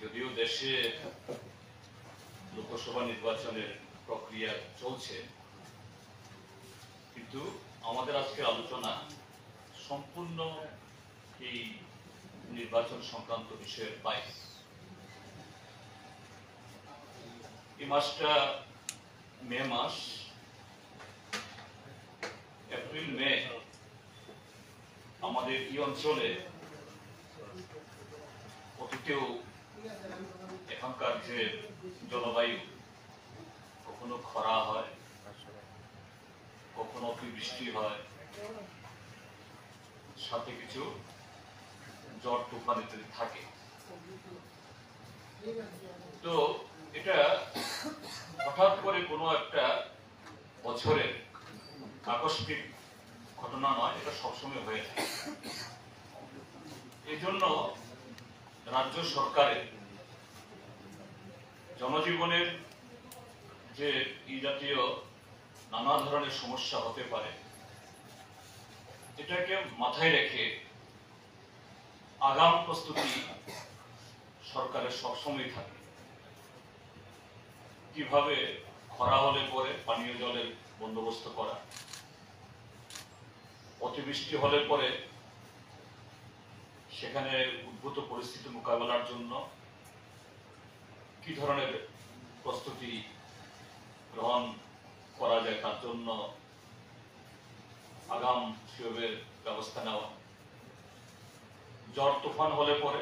যদিও দেশে লোকসভা নির্বাচনের প্রক্রিয়া চলছে, কিন্তু আমাদের আজকের আলোচনা সম্পূর্ণ এই নির্বাচন সংক্রান্ত বিষয়ের বাইরে। এই মাসটা মে মাস, এপ্রিল মে আমাদের এই অঞ্চলে অতীতেও এখানকার যে জলবায়ু, কখনো খরা হয়, কখনো অতিবৃষ্টি হয়, সাথে কিছু ঝড় তুফান ইত্যাদি থাকে। তো এটা হঠাৎ করে কোনো একটা বছরের আকস্মিক ঘটনা নয়, এটা সবসময় হয়ে থাকে। এই জন্য রাজ্য সরকারের জনজীবনের যে এই জাতীয় নানা ধরনের সমস্যা হতে পারে, এটাকে মাথায় রেখে আগাম প্রস্তুতি সরকারের সবসময় থাকে। কিভাবে খরা হলে পরে পানীয় জলের বন্দোবস্ত করা, অতিবৃষ্টি হলে পরে সেখানে উদ্ভূত পরিস্থিতি মোকাবেলার জন্য কি ধরনের প্রস্তুতি গ্রহণ করা যায় তার জন্য আগাম সেভাবে ব্যবস্থা নেওয়া। ঝড় তুফান হলে পরে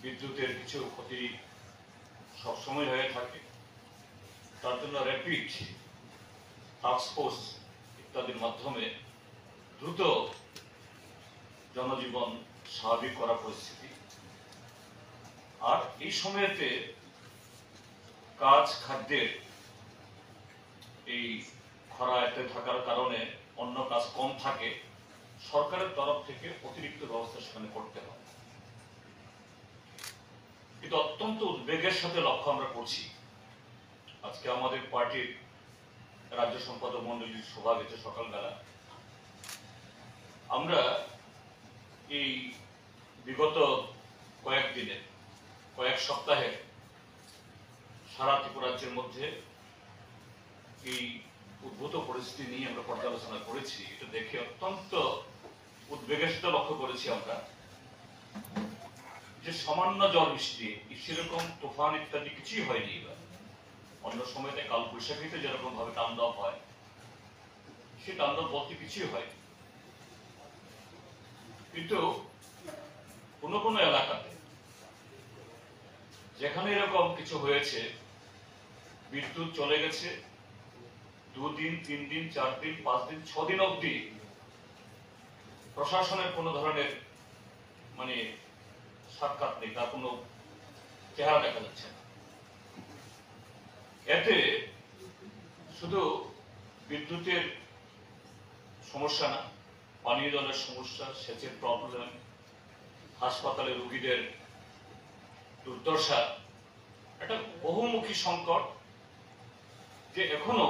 বিদ্যুতের কিছু ক্ষতি সবসময় হয়ে থাকে, তার জন্য র্যাপিড টাস্কফোর্স ইত্যাদির মাধ্যমে দ্রুত জনজীবন স্বাভাবিক করা পরিস্থিতি। আর এই সময়তে কাজ খাদ্যের এই খরাতে থাকার কারণে অন্য কাজ কম থাকে, সরকারের তরফ থেকে অতিরিক্ত ব্যবস্থা সেখানে করতে হয়। কিন্তু অত্যন্ত উদ্বেগের সাথে লক্ষ্য আমরা করছি, আজকে আমাদের পার্টির রাজ্য সম্পাদক মন্ডলীর সভা গেছে সকালবেলা। আমরা এই বিগত কয়েকদিনে, কয়েক সপ্তাহে সারা ত্রিপুরা রাজ্যের মধ্যে এই উদ্ভূত পরিস্থিতি নিয়ে আমরা পর্যালোচনা করেছি। এটা দেখে অত্যন্ত উদ্বেগের সাথে লক্ষ্য করেছি আমরা যে সামান্য ঝড় বৃষ্টি, সেরকম তুফান ইত্যাদি কিছুই হয়নি। এবার অন্য সময়তে কাল বৈশাখীতে যেরকম ভাবে তাণ্ডব হয়, সে তাণ্ডব বলতে কিছুই হয়। কিন্তু কোন কোন এলাকাতে যেখানে এরকম কিছু হয়েছে, বিদ্যুৎ চলে গেছে 2 দিন, 3 দিন, 4 দিন, 5 দিন, 6 দিন অবধি প্রশাসনের কোন ধরনের সাক্ষাৎ নেই, তার কোন চেহারা দেখা যাচ্ছে না। এতে শুধু বিদ্যুতের সমস্যা না, পানীয় জলের সমস্যা, সেচের প্রবলেম, হাসপাতালে রোগীদের দুর্দশা, একটা বহুমুখী সংকট যে এখনো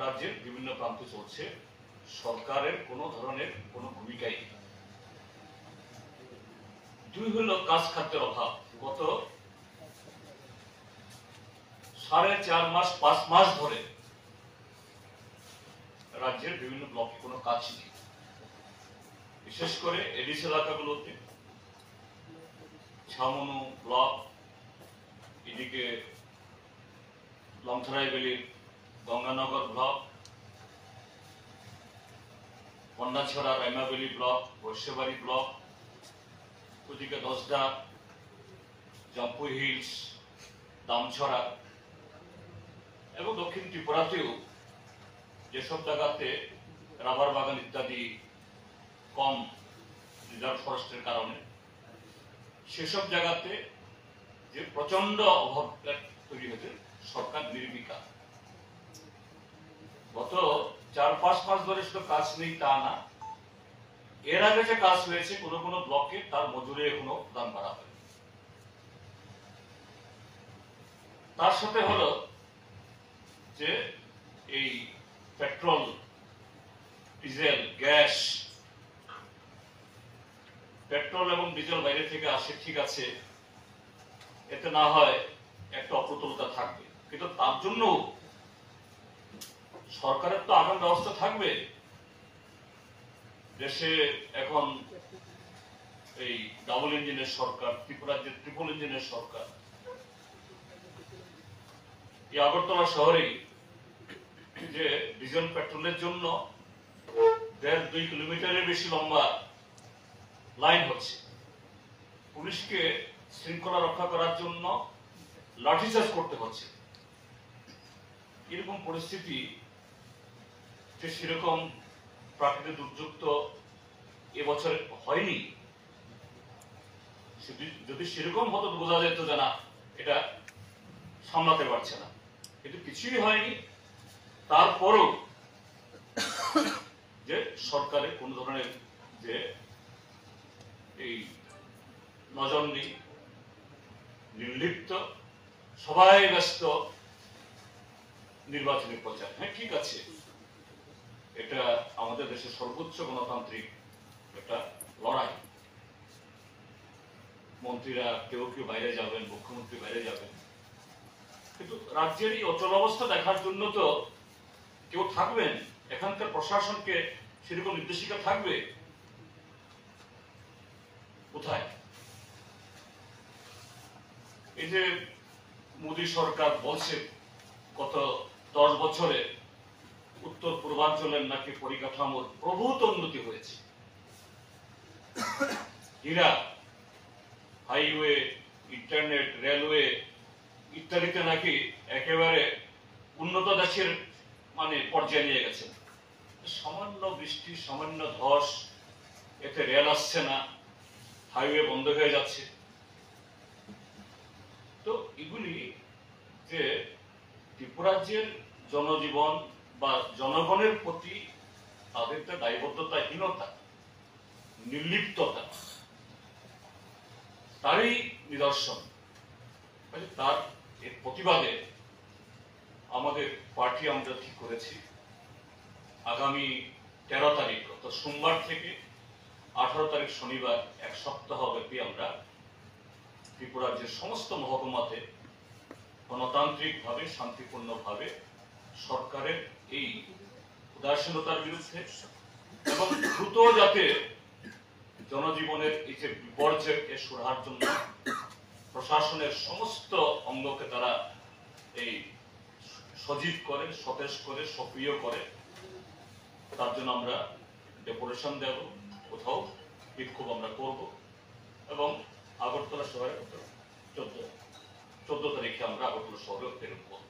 রাজ্যের বিভিন্ন প্রান্তে চলছে। সরকারের কোন ধরনের কোন ভূমিকাই নেই। 2 হলো কাজ খাদ্যের অভাব। গত 4.5 মাস 5 মাস ধরে রাজ্যের বিভিন্ন ব্লকে কোনো কাজ নেই, বিশেষ করে এডিস এলাকাগুলোতে, ছামনু ব্লক, এদিকে লংথরাইবেলির গঙ্গানগর ব্লক, কন্যাছড়া রাইমাবেলি ব্লক, বৈশ্যবাড়ি ব্লক, ওদিকে দশদা, জম্পুই হিলস, দামছড়া এবং দক্ষিণ ত্রিপুরাতেও যেসব জায়গাতে রাবার বাগান ইত্যাদি কম রিজার্ভ ফরেস্টের কারণে, সেসব জায়গাতে যে প্রচন্ড অভাব তৈরি হয়েছে, সরকার নির্বিকার। গত 4-5 মাস ধরে শুধু কাজ নেই তা না, এর আগে যে কাজ হয়েছে কোন কোন ব্লকে তার মজুরি এখনো প্রদান করা হয়। তার সাথে হলো যে এই পেট্রোল, ডিজেল, গ্যাস, পেট্রোল এবং ডিজেল বাইরে থেকে আসে ঠিক আছে, এতে না হয় একটা অপ্রতুলতা থাকবে, কিন্তু তার জন্য সরকারের তো আগাম ব্যবস্থা থাকবে। দেশে এখন এই ডাবল ইঞ্জিনের সরকার, ত্রিপুরার যে ট্রিপল ইঞ্জিনের সরকার, এই আগরতলা শহরেই যে ডিজেল পেট্রোলের জন্য 1.5-2 কিলোমিটারের বেশি লম্বা লাইন হচ্ছে, পুলিশকে শৃঙ্খলা রক্ষা করার জন্য লাঠিচার্জ করতে হচ্ছে। এরকম পরিস্থিতি যে সেরকম প্রাকৃতিক দুর্যোগ তো এবছর হয়নি। যদি সেরকম হতো বোঝা যেত যে না, এটা সামলাতে পারছে না, কিন্তু কিছুই হয়নি। তারপরও যে সরকারের কোন ধরনের যে এই নজর নেই, নির্লিপ্ত, সবাই ব্যস্ত নির্বাচনী প্রচার। হ্যাঁ, ঠিক আছে, এটা আমাদের দেশের সর্বোচ্চ গণতান্ত্রিক একটা লড়াই। মন্ত্রীরা কেউ কেউ বাইরে যাবেন, মুখ্যমন্ত্রী বাইরে যাবেন, কিন্তু রাজ্যের এই অচল অবস্থা দেখার জন্য তো কেউ থাকবেন। এখানকার প্রশাসনকে সেরকম নির্দেশিকা থাকবে কোথায়? এই যে মোদী সরকার বলছে গত 10 বছরে উত্তর পূর্বাঞ্চলের নাকি পরিকাঠামোর প্রভূত উন্নতি হয়েছে, হীরা, হাইওয়ে, ইন্টারনেট, রেলওয়ে ইত্যাদিতে নাকি একেবারে উন্নত দেশের মানে পর্যায়ে নিয়ে গেছে। সামান্য বৃষ্টি, সামান্য ধস, এতে রেল আসছে না, হাইওয়ে বন্ধ হয়ে যাচ্ছে। তো এগুলি যে ত্রিপুরাজ্যের জনজীবন বা জনগণের প্রতি তাদের যে দায়বদ্ধতাহীনতা, নির্লিপ্ততা, তারই নিদর্শন। তার এর প্রতিবাদে আমাদের পার্টি আমরা ঠিক করেছি আগামী 13 তারিখ অর্থাৎ সোমবার থেকে 18 তারিখ শনিবার 1 সপ্তাহ ব্যাপী আমরা ত্রিপুরার যে সমস্ত মহকুমাতে গণতান্ত্রিকভাবে, শান্তিপূর্ণভাবে সরকারের এই উদাসীনতার বিরুদ্ধে এবং দ্রুত যাতে জনজীবনের এই যে বিপর্যয়কে সুরাহার জন্য প্রশাসনের সমস্ত অঙ্গকে তারা এই সজীব করে, সতেজ করে, সক্রিয় করে, তার জন্য আমরা ডেপুটেশন দেব, কোথাও বিক্ষোভ আমরা করব এবং আগরতলা শহরে 14 তারিখে আমরা আগরতলা শহরে প্রেরণ করব।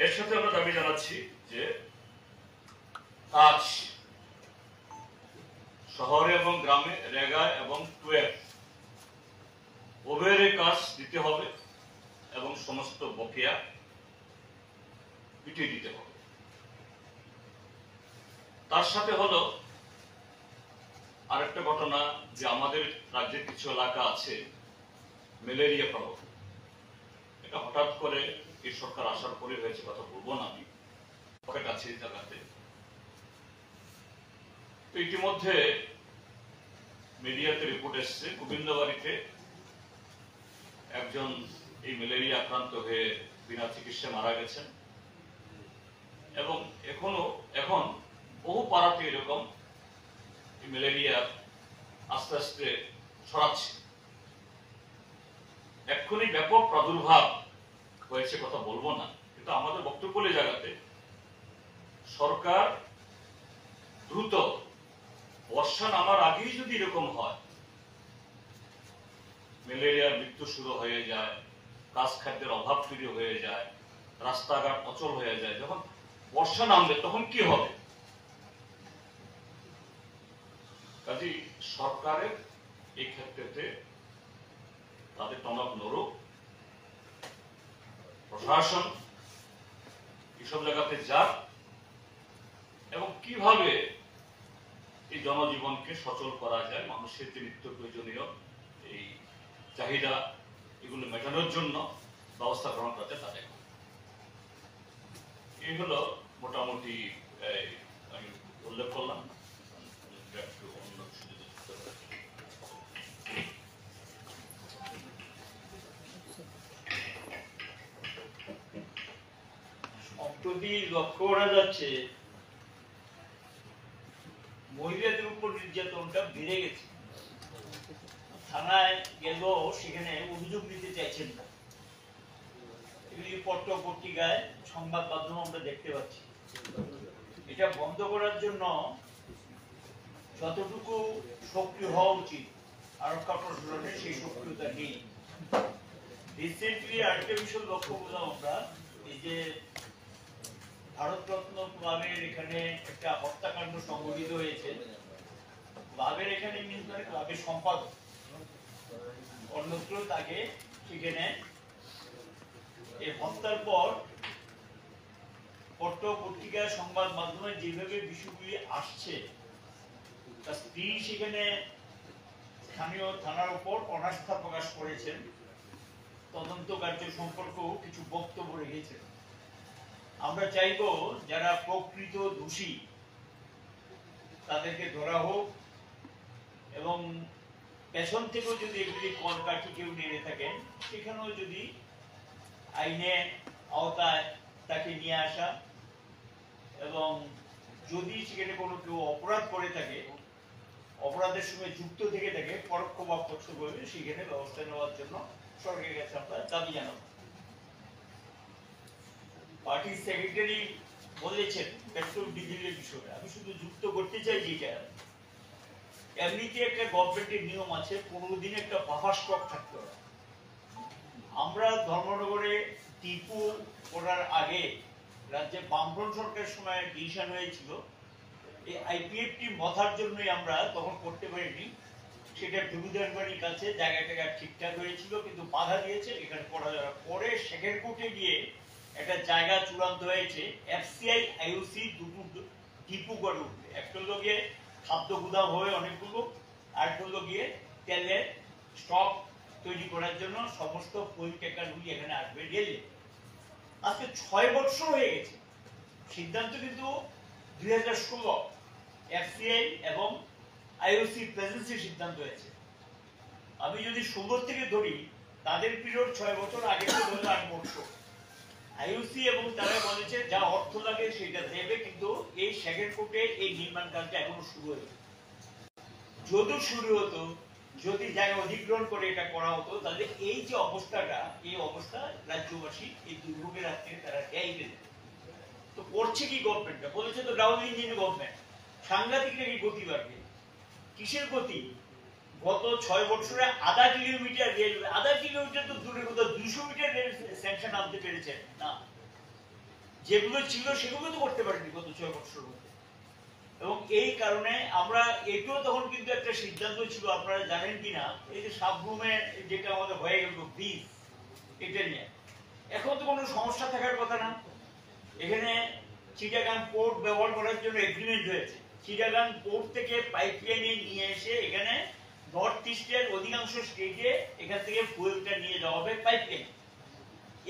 এর সাথে আমরা দাবি জানাচ্ছি যে আজ শহরে এবং গ্রামে রেগা এবং 12 উভয়ের কাজ দিতে হবে এবং সমস্ত বকেয়া মিটিয়ে দিতে হবে। তার সাথে হলো আরেকটা ঘটনা যে আমাদের রাজ্যের কিছু এলাকা আছে ম্যালেরিয়া প্রবণ। এটা হঠাৎ করে এই সরকার আসার পরে হয়েছে, কথা বলবো না আমি, পকেট আছে এই জায়গাতে। তো ইতিমধ্যে মিডিয়াতে রিপোর্ট এসছে গোবিন্দবাড়িতে একজন এই ম্যালেরিয়া আক্রান্ত হয়ে বিনা চিকিৎসায় মারা গেছেন এবং এখন বহু পাড়াতে এরকম ম্যালেরিয়া আস্তে আস্তে ছড়াচ্ছে। এক্ষুনি ব্যাপক প্রাদুর্ভাব হয়েছে, কথা বলবো না, কিন্তু আমাদের বক্তব্য এই জায়গাতে সরকার দ্রুত বর্ষা নামার আগেই যদি এরকম হয়, ম্যালেরিয়ার মৃত্যু শুরু হয়ে যায়, কাজ খাদ্যের অভাব তৈরি হয়ে যায়, রাস্তাঘাট অচল হয়ে যায়, যখন বর্ষা নামবে তখন কি হবে? কাজে সরকারের এই ক্ষেত্রে তাদের টনক নড়ুক, প্রশাসন এসব জায়গাতে যাক এবং কিভাবে এই জনজীবনকে সচল করা যায়, মানুষের যে নিত্য প্রয়োজনীয় এই চাহিদা এগুলো মেটানোর জন্য ব্যবস্থা গ্রহণ করতে তাদের। এই হলো মোটামুটি আমি উল্লেখ করলাম। যদি লক্ষ্য করা যাচ্ছে মহিলাদের উপর নির্যাতনটা বেড়ে গেছে। থানায় গেলেও সেখানে অভিযোগ দিতে চাইছেন না। এগুলি পত্র পত্রিকায় সংবাদ মাধ্যমে আমরা দেখতে পাচ্ছি। এটা বন্ধ করার জন্য যতটুকু সক্রিয় হওয়া উচিত আরক্ষা প্রশাসনের সেই সক্রিয়তা নেই। রিসেন্টলি আরেকটা বিষয় লক্ষ্য করলাম আমরা, এই যে ভারতরত্ন ক্লাবের এখানে একটা হত্যাকাণ্ড সংঘটিত হয়েছে। ক্লাবের এখানে ক্লাবের সম্পাদক, অন্যত্র তাকে সেখানে এই হত্যার পর পত্র পত্রিকা সংবাদ মাধ্যমে যেভাবে বিষয়গুলি আসছে, তার স্ত্রী সেখানে স্থানীয় থানার উপর অনাস্থা প্রকাশ করেছেন, তদন্ত কার্য সম্পর্কেও কিছু বক্তব্য রেখেছেন। আমরা চাইব যারা প্রকৃত দোষী তাদেরকে ধরা হোক, এবং পেছন থেকেও যদি এগুলি কলকাঠি কেউ নেড়ে থাকেন সেখানেও যদি আইনের আওতায় তাকে নিয়ে আসা, এবং যদি সেখানে কোনো কেউ অপরাধ করে থাকে, অপরাধের সঙ্গে যুক্ত থেকে থাকে পরোক্ষ বা প্রত্যক্ষভাবে, সেখানে ব্যবস্থা নেওয়ার জন্য সরকারের কাছে আমরা দাবি জানাবো। পার্টির সেক্রেটারি বলেছেন পেট্রোল ডিজেলের বিষয়ে, আমি শুধু যুক্ত করতে চাই যেটা এমনিতে একটা গভর্নমেন্টের নিয়ম আছে 15 দিনে একটা বাফার স্টক থাকতে হবে। আমরা ধর্মনগরে টিপু করার আগে রাজ্যে বামফ্রন্ট সরকারের সময় ডিসিশন হয়েছিল এই আইপিএফটি মথার জন্যই আমরা তখন করতে পারিনি। সেটা ডুবুদারবাড়ির কাছে জায়গাটা ঠিকঠাক হয়েছিল, কিন্তু বাধা দিয়েছে, এখানে করা যাবে। পরে শেখের কোর্টে গিয়ে একটা জায়গা চূড়ান্ত হয়েছে, এফসিআই আইওসি দুটো টিপু করে উঠবে। একটা হলো গিয়ে খাদ্য গুদাম হবে অনেকগুলো, আর হলো গিয়ে তেলের স্টক তৈরি করার জন্য সমস্ত পয়েন্ট ট্যাঙ্কারগুলি এখানে আসবে রেলে। আজকে 6 বছর হয়ে গেছে, সিদ্ধান্ত কিন্তু 2016 এফসিআই এবং আইওসি প্রেজেন্সি সিদ্ধান্ত হয়েছে। আমি যদি 16 থেকে ধরি, তাদের পিরিয়ড 6 বছর, আগে তো ধরো 8 বছর। আইওসি এবং তারা বলেছে যা অর্থ লাগে সেটা দেবে, কিন্তু এই শেখের কোর্টে এই নির্মাণ কাজটা এখনো শুরু হয়নি। যদি শুরু হতো, যদি জায়গা অধিগ্রহণ করে এটা করা হতো, তাহলে এই যে অবস্থাটা, এই অবস্থা রাজ্যবাসী এই দুর্ভোগের হাত থেকে তারা দেয়বে। তো করছে কি গভর্নমেন্টটা? বলেছে তো ডাউন ইঞ্জিন গভর্নমেন্ট, সাংঘাতিক নাকি গতি বাড়বে। কিসের গতি? গত 6 বছরে আধা কিলোমিটার রেল, আধা কিলোমিটার তো দূরে কোথাও 200 মিটার রেল স্যাংশন আনতে পেরেছেন না। যেগুলো ছিল সেগুলো তো করতে পারেনি গত 6 বছরের মধ্যে। এবং এই কারণে আমরা এটাও তখন কিন্তু একটা সিদ্ধান্ত ছিল, আপনারা জানেন কিনা, এই যে সাবরুমে যেটা আমাদের হয়ে গেল ব্রিজ, এটা নিয়ে এখন তো কোনো সমস্যা থাকার কথা না। এখানে চিটাগাং পোর্ট ব্যবহার করার জন্য এগ্রিমেন্ট হয়েছে। চিটাগাং পোর্ট থেকে পাইপলাইনে নিয়ে এসে এখানে নর্থ ইস্টের অধিকাংশ স্টেটে এখান থেকে ফুয়েলটা নিয়ে যাওয়া হবে পাইপলাইন।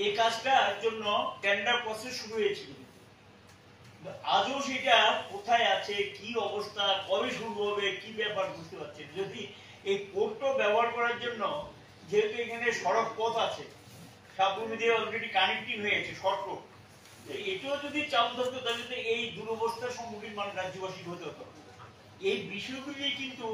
এই কাজটার জন্য টেন্ডার প্রসেস শুরু হয়েছিল, আজও সেটা কোথায় আছে, কি অবস্থা, কবে শুরু হবে, কি ব্যাপার বুঝতে পারছেন। যদি এই পোর্টটা ব্যবহার করার জন্য, যেহেতু এখানে সড়ক পথ আছে, সাবরুমে দিয়ে অলরেডি কানেক্টিং হয়েছে শর্ট রোড, এটাও যদি চালু থাকতো তাহলে তো এই দুরবস্থার সম্মুখীন রাজ্যবাসী হতে হতো। এই বিষয়গুলি কিন্তু